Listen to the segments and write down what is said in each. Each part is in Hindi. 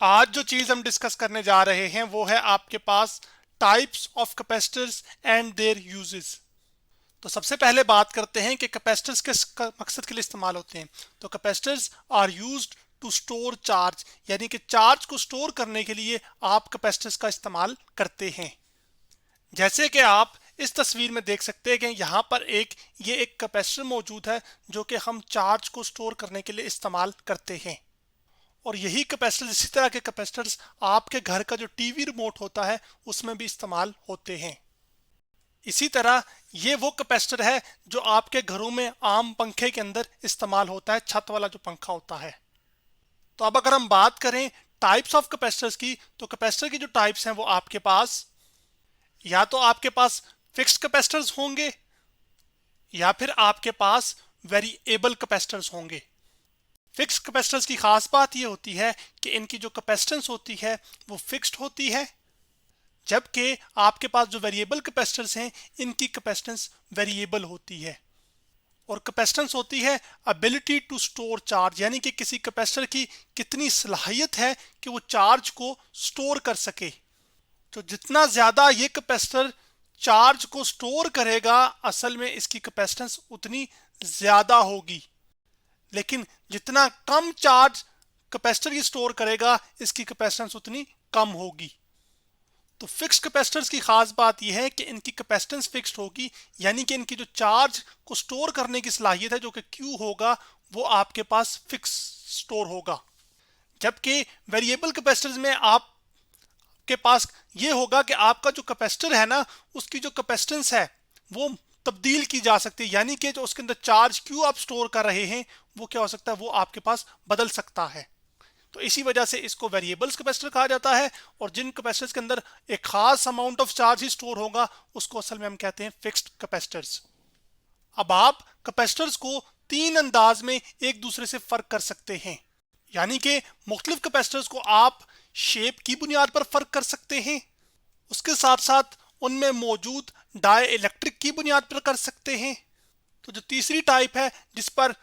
आज जो चीज हम डिस्कस करने जा रहे हैं वो है आपके पास types of capacitors and their uses. तो सबसे पहले बात करते हैं कि कैपेसिटर्स किस मकसद के लिए इस्तेमाल होते हैं। तो capacitors are used to store charge, यानी कि चार्ज को स्टोर करने के लिए आप कैपेसिटर्स का इस्तेमाल करते हैं। जैसे कि आप इस तस्वीर में देख सकते हैं कि यहाँ पर ये एक कैपेसिटर मौजूद है जो कि हम चार्ज को स्टोर करने के लिए इस्तेमाल करते हैं। और यही कैपेसिटर्स, इसी तरह के कैपेसिटर्स आपके घर का जो टीवी रिमोट होता है उसमें भी इस्तेमाल होते हैं। इसी तरह ये वो कैपेसिटर है जो आपके घरों में आम पंखे के अंदर इस्तेमाल होता है, छत वाला जो पंखा होता है। तो अब अगर हम बात करें टाइप्स ऑफ कैपेसिटर्स की, तो कैपेसिटर की जो टाइप्स हैं वो आपके पास या तो आपके पास फिक्स्ड कैपेसिटर्स होंगे या फिर आपके पास वेरिएबल कैपेसिटर्स होंगे। फिक्स्ड कैपेसिटर्स की खास बात यह होती है कि इनकी जो कैपेसिटेंस होती है वो फिक्स्ड होती है, जबकि आपके पास जो वेरिएबल कैपेसिटर्स हैं इनकी कैपेसिटेंस वेरिएबल होती है। और कैपेसिटेंस होती है एबिलिटी टू स्टोर चार्ज, यानी कि किसी कैपेसिटर की कितनी सलाहियत है कि वो चार्ज को स्टोर कर सके। तो जितना ज्यादा ये कैपेसिटर चार्ज को स्टोर करेगा, असल में इसकी कैपेसिटेंस उतनी ज्यादा होगी। लेकिन जितना कम चार्ज कैपेसिटर की स्टोर करेगा, इसकी कैपेसिटेंस उतनी कम होगी। तो फिक्स्ड कैपेसिटर्स की खास बात यह है कि इनकी कैपेसिटेंस फिक्स्ड होगी, यानी कि इनकी जो चार्ज को स्टोर करने की सलाहियत है जो कि Q होगा वो आपके पास फिक्स स्टोर होगा। जबकि वेरिएबल कैपेसिटर्स में आपके पास ये होगा कि आपका जो कैपेसिटर है ना, उसकी जो कैपेसिटेंस है वो तब्दील की जा सकती है, यानी कि जो उसके अंदर चार्ज Q आप स्टोर कर रहे हैं वो क्या हो सकता है, वो आपके पास बदल सकता है। तो इसी वजह से इसको वेरिएबल्स कैपेसिटर कहा जाता है। और जिन कैपेसिटर्स के अंदर एक खास amount of charge he store होगा उसको असल में हम कहते हैं फिक्स्ड कैपेसिटर्स। अब आप कैपेसिटर्स को तीन अंदाज में एक दूसरे से फर्क कर सकते हैं, यानी कि मुख्तलिफ कैपेसिटर्स को आप शेप की बुनियाद पर फर्क कर सकते हैं, उसके साथ साथ उनमें मौजूद डाई इलेक्ट्रिक की बुनियाद पर कर सकते हैं। तो जो तीसरी टाइप है जिस पर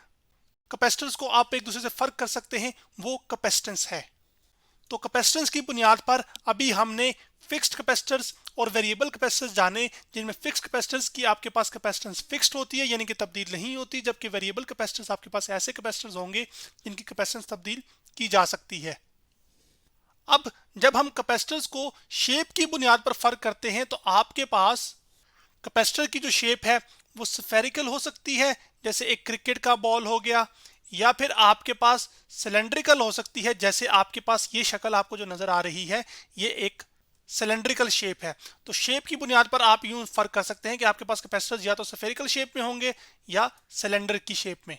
कैपेसिटर्स को आप एक दूसरे से फर्क कर सकते हैं वो कैपेसिटेंस है। तो कैपेसिटेंस की बुनियाद पर अभी हमने फिक्स्ड कैपेसिटर्स और वेरिएबल कैपेसिटर्स जाने, जिनमें फिक्स्ड कैपेसिटर्स की आपके पास कैपेसिटेंस फिक्स्ड होती है, यानी कि तब्दील नहीं होती, जबकि वेरिएबल कैपेसिटर्स आपके पास ऐसे कैपेसिटर्स होंगे जिनकी कैपेसिटेंस तब्दील की जा सकती है। अब जब हम कैपेसिटर्स को शेप की बुनियाद पर फर्क करते हैं तो आपके पास कैपेसिटर की जो शेप है वो स्फेरिकल हो सकती है, जैसे एक क्रिकेट का बॉल हो गया, या फिर आपके पास सिलेंड्रिकल हो सकती है, जैसे आपके पास ये शक्ल आपको जो नजर आ रही है ये एक सिलेंड्रिकल शेप है। तो शेप की बुनियाद पर आप यूं फर्क कर सकते हैं कि आपके पास कैपेसिटर्स या तो स्फेरिकल शेप में होंगे या सिलेंडर की शेप में।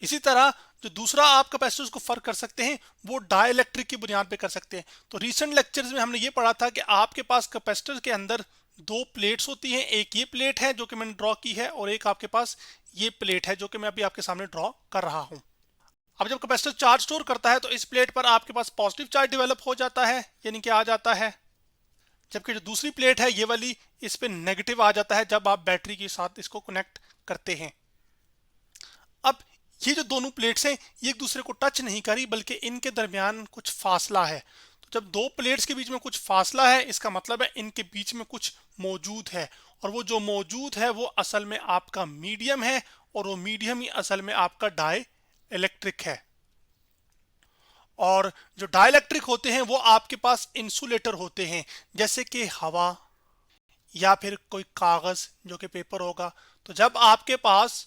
इसी तरह जो दूसरा आप कैपेसिटर्स को फर्क कर सकते हैं वो डाइलेक्ट्रिक की बुनियाद पे कर सकते हैं। तो रीसेंट लेक्चर्स में हमने ये पढ़ा था कि आपके पास कैपेसिटर के अंदर दो प्लेट्स होती हैं, एक ये प्लेट है जो कि मैंने ड्रॉ की है और एक आपके पास ये प्लेट है जो कि मैं अभी आपके सामने ड्रॉ कर रहा हूं। अब जब कैपेसिटर चार्ज स्टोर करता है तो इस प्लेट पर आपके पास पॉजिटिव चार्ज डेवलप हो जाता है, यानी कि आ जाता है, जबकि जो दूसरी प्लेट है ये वाली, इस पे नेगेटिव आ जाता है जब आप बैटरी के साथ इसको कनेक्ट करते हैं। अब ये जो दोनों प्लेट्स हैं ये एक दूसरे को टच नहीं करी, बल्कि इनके दरमियान कुछ फासला है। तो जब दो प्लेट्स के बीच में कुछ फासला है, इसका मतलब है इनके बीच में कुछ मौजूद है, और वो जो मौजूद है वो असल में आपका मीडियम है, और वो मीडियम ही असल में आपका डाई इलेक्ट्रिक है। और जो डाई इलेक्ट्रिक होते हैं वो आपके पास इंसुलेटर होते हैं, जैसे कि हवा या फिर कोई कागज जो कि पेपर होगा। तो जब आपके पास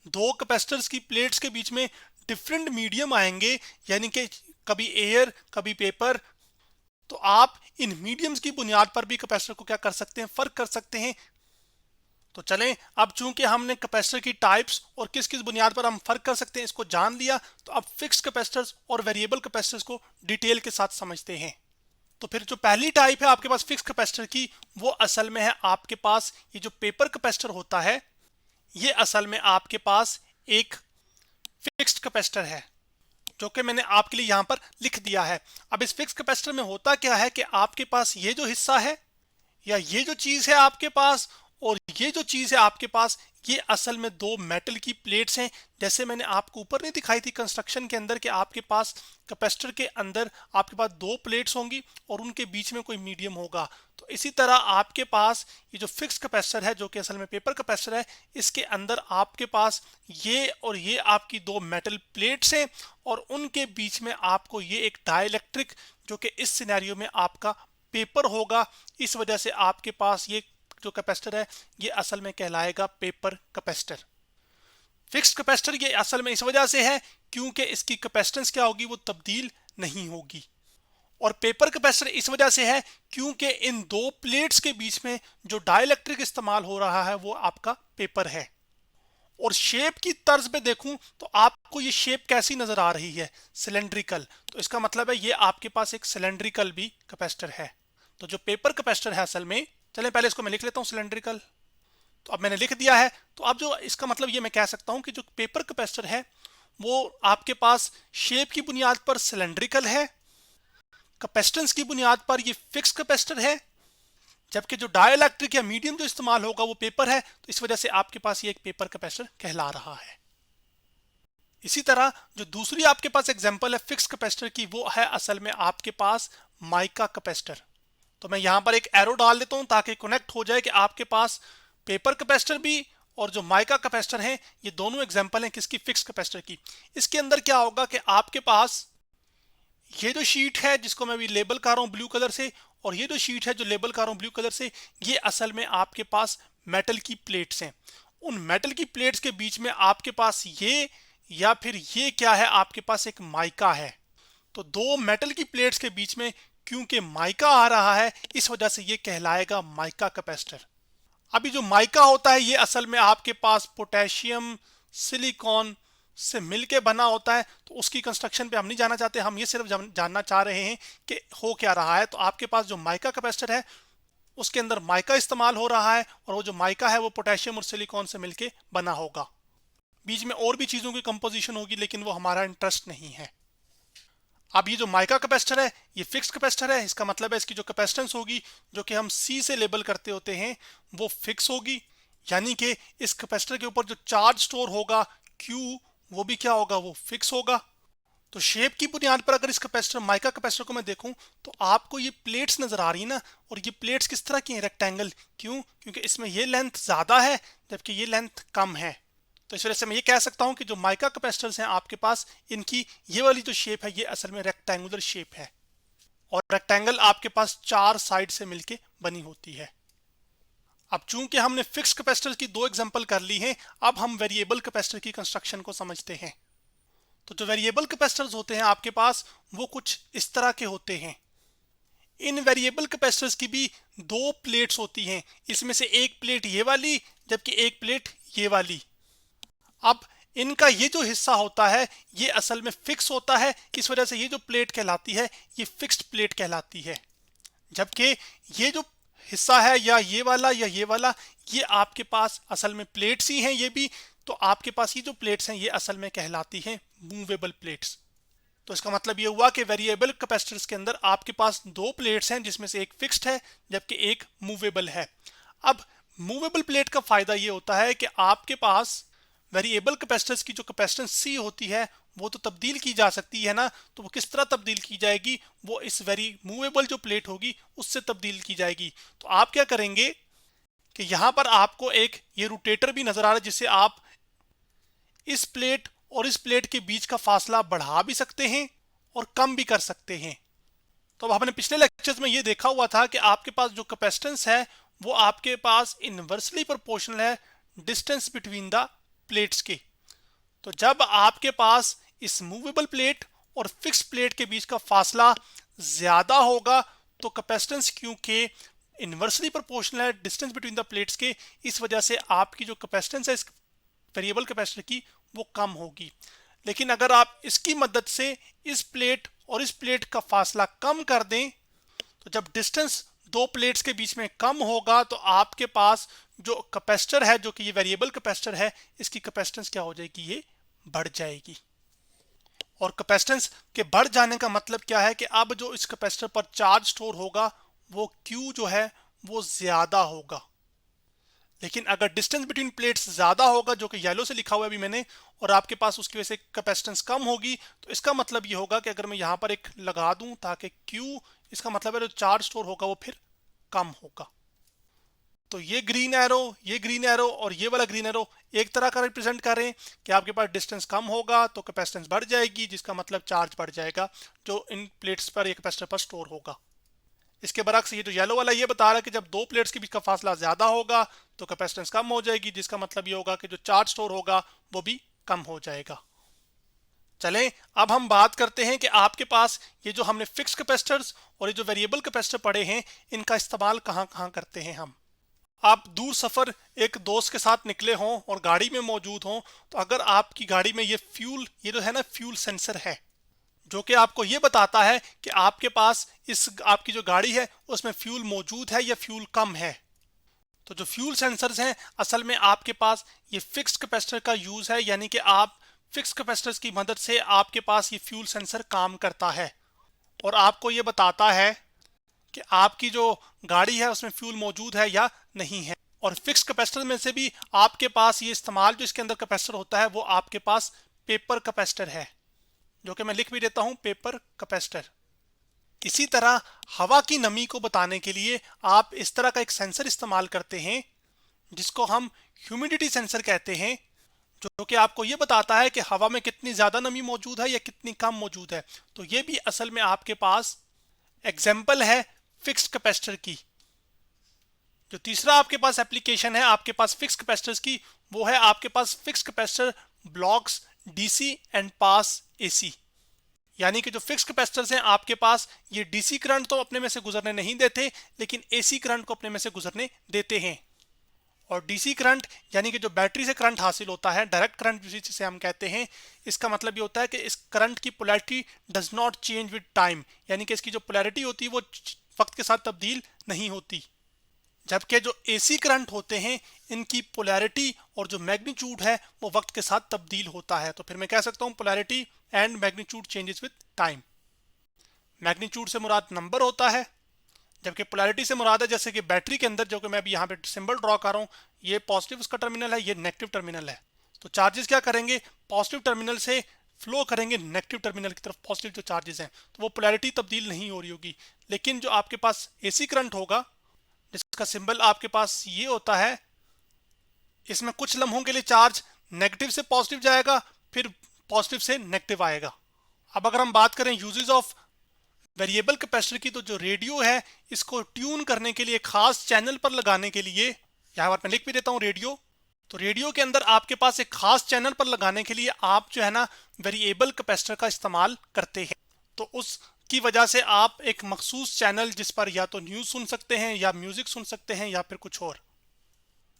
दो कैपेसिटर्स की प्लेट्स के बीच में डिफरेंट मीडियम आएंगे, यानी कि कभी एयर कभी पेपर, तो आप इन मीडियम्स की बुनियाद पर भी कैपेसिटर को क्या कर सकते हैं, फर्क कर सकते हैं। तो चलें, अब चूंकि हमने कैपेसिटर की टाइप्स और किस किस बुनियाद पर हम फर्क कर सकते हैं इसको जान लिया, तो अब फिक्स्ड कैपेसिटर्स और वेरिएबल कैपेसिटर्स को डिटेल के साथ समझते हैं। तो फिर जो पहली टाइप है आपके पास फिक्स्ड कैपेसिटर की, वो असल में है आपके पास ये जो पेपर कैपेसिटर होता है, ये असल में आपके पास एक फिक्स्ड कैपेसिटर है जो कि मैंने आपके लिए यहां पर लिख दिया है। अब इस फिक्स्ड कैपेसिटर में होता क्या है कि आपके पास ये जो हिस्सा है या ये जो चीज है आपके पास, और ये जो चीज है आपके पास, ये असल में दो मेटल की प्लेट्स हैं। जैसे मैंने आपको ऊपर नहीं दिखाई थी कंस्ट्रक्शन के अंदर कि आपके पास कैपेसिटर के अंदर आपके पास दो प्लेट्स होंगी और उनके बीच में कोई मीडियम होगा। तो इसी तरह आपके पास ये जो फिक्स कैपेसिटर है, जो कि असल में पेपर कैपेसिटर है, इसके अंदर आपके पास ये और ये आपकी दो मेटल प्लेट्स हैं और उनके बीच में आपको ये एक डाइलेक्ट्रिक, जो कि इस सिनेरियो में आपका पेपर होगा। इस वजह से आपके पास ये जो कैपेसिटर है ये असल में कहलाएगा पेपर कैपेसिटर। फिक्स्ड कैपेसिटर ये असल में इस वजह से है क्योंकि इसकी कैपेसिटेंस क्या होगी, वो तब्दील नहीं होगी। और पेपर कैपेसिटर इस वजह से है क्योंकि इन दो प्लेट्स के बीच में जो डाइलेक्ट्रिक इस्तेमाल हो रहा है वो आपका पेपर है। और शेप की तर्ज पे देखूं तो आपको ये शेप कैसी नजर आ रही है, सिलेंड्रिकल। तो इसका मतलब है ये आपके पास एक सिलेंड्रिकल भी कैपेसिटर है। तो जो पेपर कैपेसिटर है असल में, चलें पहले इसको मैं लिख लेता हूं सिलेंड्रिकल। तो अब मैंने लिख दिया है। तो अब जो इसका मतलब ये मैं कह सकता हूं कि जो पेपर कैपेसिटर है वो आपके पास शेप की बुनियाद पर सिलेंड्रिकल है, कैपेसिटेंस की बुनियाद पर ये फिक्स कैपेसिटर है, जबकि जो डाइलेक्ट्रिक या मीडियम जो इस्तेमाल होगा वो पेपर है। तो इस वजह से आपके पास ये एक पेपर कैपेसिटर कहला रहा है। इसी तरह जो दूसरी आपके पास एग्जांपल है फिक्स कैपेसिटर की, वो है असल में आपके पास माइका कैपेसिटर। तो मैं यहां पर एक एरो डाल देता हूं ताकि कनेक्ट हो जाए कि आपके पास पेपर कैपेसिटर भी और जो माइका कैपेसिटर हैं ये दोनों एग्जांपल हैं किसकी, फिक्स कैपेसिटर की। इसके अंदर क्या होगा कि आपके पास ये जो शीट है जिसको मैं अभी लेबल कर रहा हूं ब्लू कलर से, और ये जो शीट है जो लेबल कर रहा हूं ब्लू कलर से, ये असल में आपके पास मेटल की प्लेट्स हैं। उन मेटल की प्लेट्स के बीच में आपके पास ये या फिर ये क्या है, आपके पास एक माइका है। तो दो मेटल की प्लेट्स के बीच में क्योंकि माइका आ रहा है इस वजह से ये कहलाएगा माइका कैपेसिटर। अभी जो माइका होता है ये असल में आपके पास पोटेशियम सिलिकॉन से मिलके बना होता है। तो उसकी कंस्ट्रक्शन पे हम नहीं जाना चाहते, हम ये सिर्फ जानना चाह रहे हैं कि हो क्या रहा है। तो आपके पास जो माइका कैपेसिटर है उसके अंदर माइका इस्तेमाल हो रहा है और वो जो माइका है वो पोटेशियम और सिलिकॉन से मिलके बना होगा। बीच में और भी चीजों की कंपोजिशन होगी लेकिन वो हमारा इंटरेस्ट नहीं है। अब ये जो माइका कैपेसिटर है ये फिक्स कैपेसिटर है। इसका मतलब है इसकी जो कैपेसिटेंस होगी जो कि हम सी से लेबल करते होते हैं वो फिक्स होगी, यानी कि इस कैपेसिटर के ऊपर जो चार्ज स्टोर होगा क्यू, वो भी क्या होगा, वो फिक्स होगा। तो शेप की बुनियाद पर अगर इस कैपेसिटर माइका कैपेसिटर को मैं देखूं तो आपको ये प्लेट्स नजर आ रही है ना, और ये प्लेट्स किस तरह की हैं, रेक्टेंगल। क्यों? क्योंकि इसमें ये लेंथ ज्यादा है जबकि ये लेंथ कम है। तो इस वजह से मैं ये कह सकता हूं कि जो माइका कैपेसिटर्स हैं आपके पास, इनकी ये वाली जो शेप है ये असल में रेक्टेंगुलर शेप है, और रेक्टेंगल आपके पास चार साइड से मिलके बनी होती है। अब चूंकि हमने फिक्स कैपेसिटर की दो एग्जांपल कर ली हैं, अब हम वेरिएबल कैपेसिटर की कंस्ट्रक्शन को समझते हैं। तो जो वेरिएबल कैपेसिटर्स होते हैं आपके पास वो कुछ इस तरह के होते हैं। इन वेरिएबल कैपेसिटर्स की भी दो प्लेट्स होती हैं, इसमें से एक प्लेट ये वाली जबकि एक प्लेट ये वाली। अब इनका ये जो हिस्सा होता है ये असल में फिक्स होता है, इस वजह से ये जो प्लेट कहलाती है ये फिक्स्ड प्लेट कहलाती है। जबकि ये जो हिस्सा है या ये वाला या ये वाला, ये आपके पास असल में प्लेट्स ही हैं ये भी। तो आपके पास ये जो प्लेट्स हैं ये असल में कहलाती हैं मूवेबल प्लेट्स। तो इसका मतलब ये हुआ कि वेरिएबल कैपेसिटर्स के अंदर आपके पास दो प्लेट्स हैं जिसमें से एक फिक्स्ड है जबकि एक मूवेबल है। अब मूवेबल प्लेट का फायदा ये होता है कि आपके पास वेरिएबल कैपेसिटर्स की जो कैपेसिटेंस सी होती है वो तो तब्दील की जा सकती है ना, तो वो किस तरह तब्दील की जाएगी, वो इस वेरी मूवेबल जो प्लेट होगी उससे तब्दील की जाएगी। तो आप क्या करेंगे कि यहां पर आपको एक ये रोटेटर भी नजर आ रहा है जिससे आप इस प्लेट और इस प्लेट के बीच का फासला बढ़ा भी सकते हैं और कम भी कर सकते हैं। तो अब हमने पिछले लेक्चर्स में ये देखा हुआ था कि आपके पास जो कैपेसिटेंस है वो आपके पास इनवर्सली प्रोपोर्शनल है डिस्टेंस बिटवीन द प्लेट्स के। तो जब आपके पास इस मूवेबल प्लेट और फिक्स प्लेट के बीच का फासला ज्यादा होगा तो कैपेसिटेंस क्योंकि इनवर्सली प्रोपोर्शनल है डिस्टेंस बिटवीन द प्लेट्स के, इस वजह से आपकी जो कैपेसिटेंस है इस वेरिएबल कैपेसिटर की वो कम होगी। लेकिन अगर आप इसकी मदद से इस प्लेट और इस प्लेट का फासला कम कर दें तो जब डिस्टेंस दो प्लेट्स के बीच में कम होगा तो आपके पास जो कैपेसिटर है जो कि ये वेरिएबल कैपेसिटर है इसकी कैपेसिटेंस क्या हो जाएगी, ये बढ़ जाएगी। और कैपेसिटेंस के बढ़ जाने का मतलब क्या है कि अब जो इस कैपेसिटर पर चार्ज स्टोर होगा वो Q जो है वो ज्यादा होगा। लेकिन अगर डिस्टेंस बिटवीन प्लेट्स ज़्यादा होगा, जो कि येलो से लिखा हुआ है अभी मैंने, और आपके पास उसकी वजह से कैपेसिटेंस कम होगी, तो इसका मतलब ये होगा कि अगर मैं यहाँ पर एक लगा दूं ताकि Q, इसका मतलब है जो चार्ज स्टोर होगा वो फिर कम होगा। तो ये ग्रीन एरो और ये वाला ग्रीन एरो एक तरह का रिप्रेजेंट कर रहे हैं कि आपके पास डिस्टेंस कम होगा तो कैपेसिटेंस बढ़ जाएगी, जिसका मतलब चार्ज बढ़ जाएगा जो इन प्लेट्स पर, एक कैपेसिटर पर स्टोर होगा। इसके बरक्स ये जो येलो वाला ये बता रहा है कि जब दो प्लेट्स के बीच का फासला ज्यादा होगा तो कैपेसिटेंस कम हो जाएगी, जिसका मतलब ये होगा कि जो चार्ज स्टोर होगा वो भी कम हो जाएगा। चलें अब हम बात करते हैं कि आपके पास ये जो हमने फिक्स कैपेसिटर्स और ये जो वेरिएबल कैपेसिटर पढ़े हैं, इनका इस्तेमाल कहाँ कहाँ करते हैं हम। आप दूर सफर एक दोस्त के साथ निकले हों और गाड़ी में मौजूद हों, तो अगर आपकी गाड़ी में ये जो है ना फ्यूल सेंसर है, जो कि आपको ये बताता है कि आपके पास आपकी जो गाड़ी है उसमें फ्यूल मौजूद है या फ्यूल कम है। तो जो फ्यूल सेंसर्स हैं असल में आपके पास ये फिक्स्ड कैपेसिटर का यूज है, यानी कि आप फिक्स्ड कैपेसिटर्स की मदद से आपके पास ये फ्यूल सेंसर काम करता है और आपको ये बताता है कि आपकी जो गाड़ी है उसमें फ्यूल मौजूद है या नहीं है। और फिक्स्ड कैपेसिटर में से भी आपके पास ये इस्तेमाल जो इसके अंदर कैपेसिटर होता है वो आपके पास पेपर कैपेसिटर है, जो कि मैं लिख भी देता हूं, पेपर कैपेसिटर। इसी तरह हवा की नमी को बताने के लिए आप इस तरह का एक सेंसर इस्तेमाल करते हैं जिसको हम ह्यूमिडिटी सेंसर कहते हैं, जो कि आपको ये बताता है कि हवा में कितनी ज्यादा नमी मौजूद है या कितनी कम मौजूद है। तो ये भी असल में आपके पास एग्जाम्पल है फिक्स्ड कैपेसिटर की। जो तीसरा आपके पास एप्लीकेशन है आपके पास फिक्स्ड कैपेसिटर्स की, वो है आपके पास fixed capacitor blocks DC and pass AC. यानी कि जो फिक्स्ड कैपेसिटर्स हैं आपके पास, ये डीसी करंट तो अपने में से गुजरने नहीं देते, लेकिन एसी करंट को अपने में से गुजरने देते हैं। और डीसी करंट यानी कि जो बैटरी से करंट हासिल होता है, डायरेक्ट करंट जिसे हम कहते हैं, इसका मतलब ये होता है कि इस करंट की polarity does not change with time, यानी कि इसकी जो पोलैरिटी होती है वो वक्त के साथ तब्दील नहीं होती। जबकि जो एसी करंट होते हैं इनकी पोलैरिटी और जो मैग्नीट्यूड है वो वक्त के साथ तब्दील होता है। तो फिर मैं कह सकता हूं polarity and magnitude changes with time. Magnitude से मुराद नंबर होता है, जबकि पोलैरिटी से मुराद है जैसे कि बैटरी के अंदर, जो कि मैं अभी यहाँ पे सिंबल ड्रॉ कर रहा हूँ, ये पॉजिटिव उसका टर्मिनल है, ये नेगेटिव टर्मिनल है। तो चार्जेस क्या करेंगे, पॉजिटिव टर्मिनल से फ्लो करेंगे नेगेटिव टर्मिनल की तरफ, पॉजिटिव जो चार्जेस हैं, तो वो पोलैरिटी तब्दील नहीं हो रही होगी। लेकिन जो आपके पास एसी करंट होगा जिसका सिंबल आपके पास ये होता है, इसमें कुछ लम्हों के लिए चार्ज नेगेटिव से पॉजिटिव जाएगा, फिर पॉजिटिव से नेगेटिव आएगा। अब अगर हम बात करें यूजेस ऑफ वेरिएबल कैपेसिटर की, तो जो रेडियो है इसको ट्यून करने के लिए, खास चैनल पर लगाने के लिए, यहाँ पर मैं लिख भी देता हूँ रेडियो। तो रेडियो के अंदर आपके पास एक खास चैनल पर लगाने के लिए आप जो है ना वेरिएबल कैपेसिटर का इस्तेमाल करते हैं। तो उसकी वजह से आप एक मखसूस चैनल जिस पर या तो न्यूज़ सुन सकते हैं या म्यूजिक सुन सकते हैं या फिर कुछ और।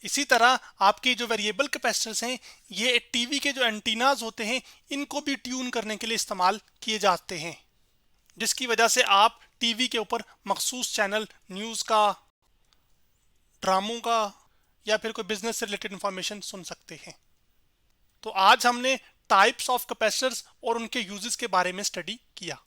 इसी तरह आपके जो वेरिएबल कैपेसिटर्स हैं ये टीवी के जो एंटीनाज होते हैं इनको भी ट्यून करने के लिए इस्तेमाल किए जाते हैं, जिसकी वजह से आप टीवी के ऊपर मखसूस चैनल, न्यूज़ का, ड्रामों का या फिर कोई बिजनेस से रिलेटेड इंफॉर्मेशन सुन सकते हैं। तो आज हमने टाइप्स ऑफ कैपेसिटर्स और उनके यूजेस के बारे में स्टडी किया।